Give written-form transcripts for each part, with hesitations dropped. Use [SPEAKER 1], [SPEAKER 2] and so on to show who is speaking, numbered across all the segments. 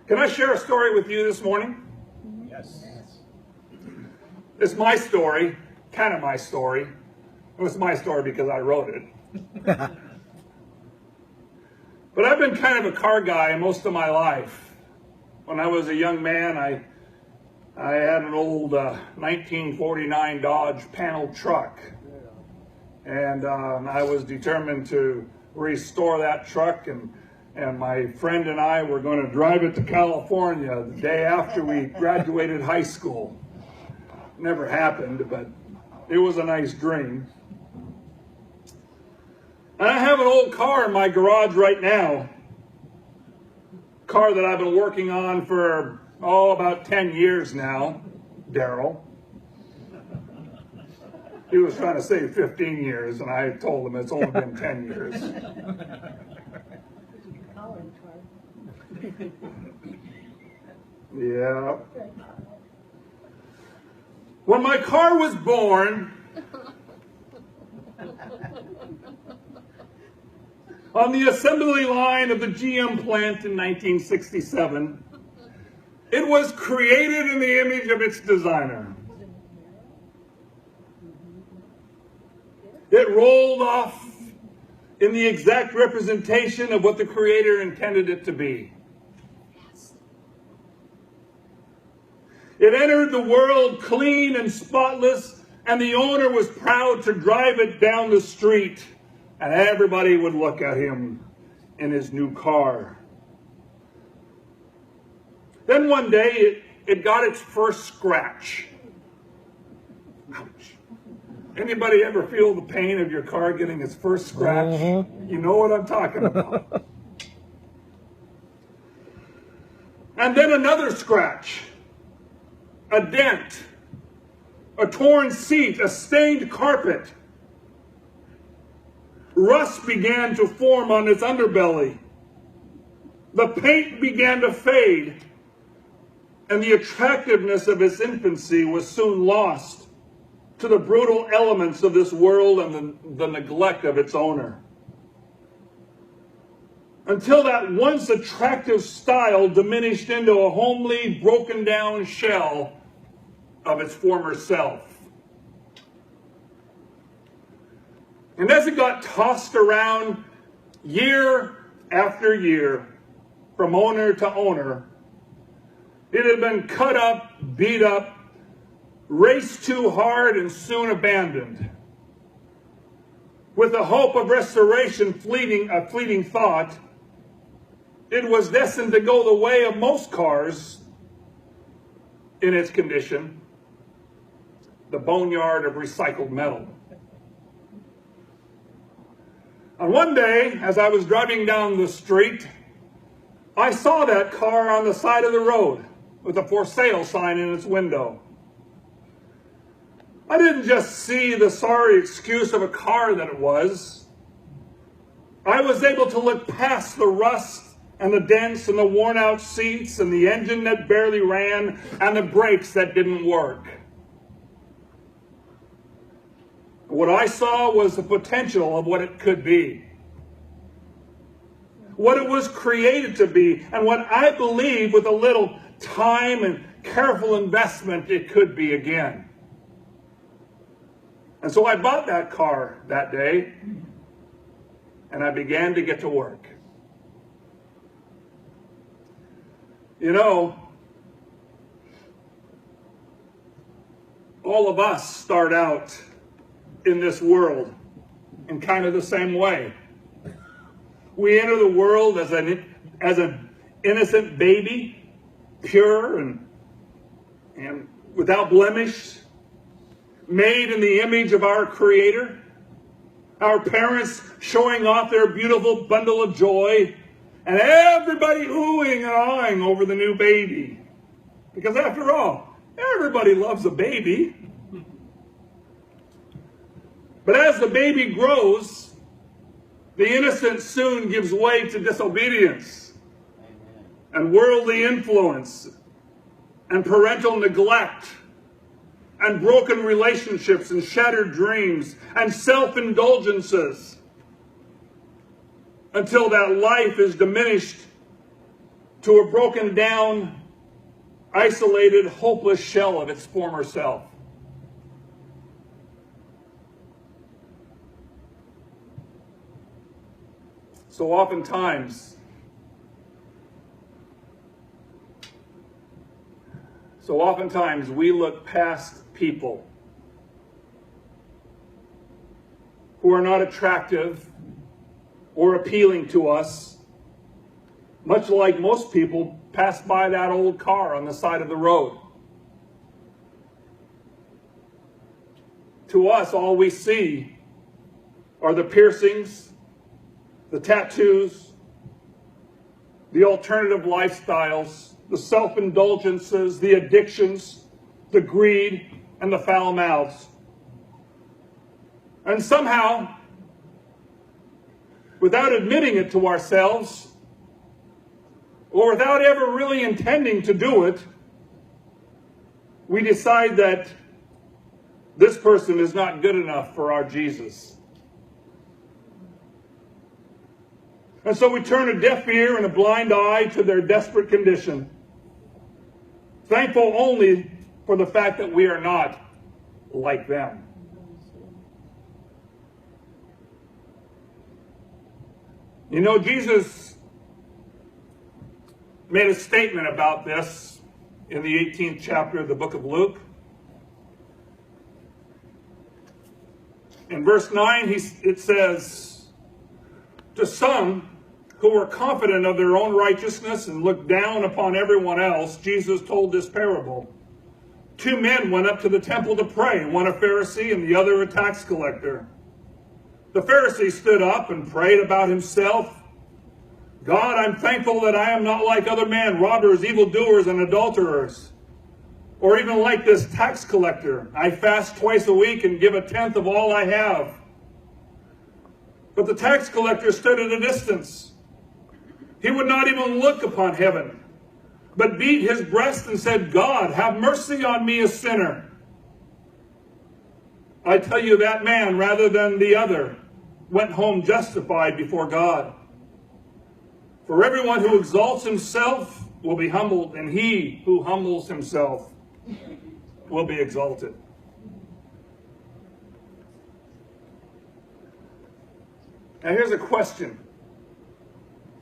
[SPEAKER 1] Can I share a story with you this morning?
[SPEAKER 2] Yes.
[SPEAKER 1] It's my story, kind of my story. It was my story because I wrote it. But I've been kind of a car guy most of my life. When I was a young man, I had an old 1949 Dodge panel truck. And I was determined to restore that truck, and my friend and I were going to drive it to California the day after we graduated high school. Never happened, but it was a nice dream. And I have an old car in my garage right now. Car that I've been working on for, about 10 years now. Daryl. He was trying to say 15 years, and I told him it's only been 10 years. Yeah. When my car was born, on the assembly line of the GM plant in 1967, it was created in the image of its designer. It rolled off in the exact representation of what the Creator intended it to be. It entered the world clean and spotless, and the owner was proud to drive it down the street, and everybody would look at him in his new car. Then one day, it got its first scratch. Ouch. Anybody ever feel the pain of your car getting its first scratch? You know what I'm talking about. And then another scratch. A dent. A torn seat. A stained carpet. Rust began to form on its underbelly. The paint began to fade. And the attractiveness of its infancy was soon lost to the brutal elements of this world and the neglect of its owner. Until that once attractive style diminished into a homely, broken down shell of its former self. And as it got tossed around year after year, from owner to owner, it had been cut up, beat up, raced too hard, and soon abandoned. With the hope of restoration a fleeting thought, it was destined to go the way of most cars in its condition, the boneyard of recycled metal. And one day, as I was driving down the street, I saw that car on the side of the road with a for sale sign in its window. I didn't just see the sorry excuse of a car that it was. I was able to look past the rust and the dents and the worn out seats and the engine that barely ran and the brakes that didn't work. What I saw was the potential of what it could be. What it was created to be, and what I believe with a little time and careful investment it could be again. And so I bought that car that day, and I began to get to work. You know, all of us start out in this world in kind of the same way. We enter the world as an innocent baby, pure and without blemish, made in the image of our Creator. Our parents showing off their beautiful bundle of joy, and everybody oohing and awing over the new baby. Because after all, everybody loves a baby. But as the baby grows, the innocent soon gives way to disobedience and worldly influence and parental neglect and broken relationships and shattered dreams and self-indulgences, until that life is diminished to a broken down, isolated, hopeless shell of its former self. So oftentimes we look past people who are not attractive or appealing to us, much like most people pass by that old car on the side of the road. To us, all we see are the piercings, the tattoos, the alternative lifestyles, the self-indulgences, the addictions, the greed, and the foul mouths. And somehow, without admitting it to ourselves, or without ever really intending to do it, we decide that this person is not good enough for our Jesus. And so we turn a deaf ear and a blind eye to their desperate condition, thankful only for the fact that we are not like them. You know, Jesus made a statement about this in the 18th chapter of the book of Luke. In verse 9, it says, "To some who were confident of their own righteousness and looked down upon everyone else, Jesus told this parable. 2 men went up to the temple to pray, one a Pharisee and the other a tax collector. The Pharisee stood up and prayed about himself. 'God, I'm thankful that I am not like other men, robbers, evildoers, and adulterers, or even like this tax collector. I fast twice a week and give 1/10 of all I have.' But the tax collector stood at a distance. He would not even look upon heaven, but beat his breast and said, 'God, have mercy on me, a sinner.' I tell you, that man, rather than the other, went home justified before God. For everyone who exalts himself will be humbled, and he who humbles himself will be exalted." Now here's a question.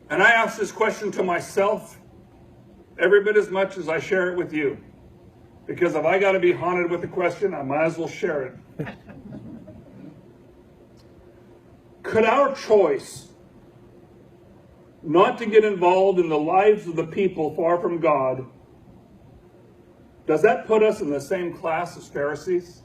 [SPEAKER 1] And I ask this question to myself every bit as much as I share it with you. Because if I got to be haunted with a question, I might as well share it. Could our choice not to get involved in the lives of the people far from God, does that put us in the same class as Pharisees?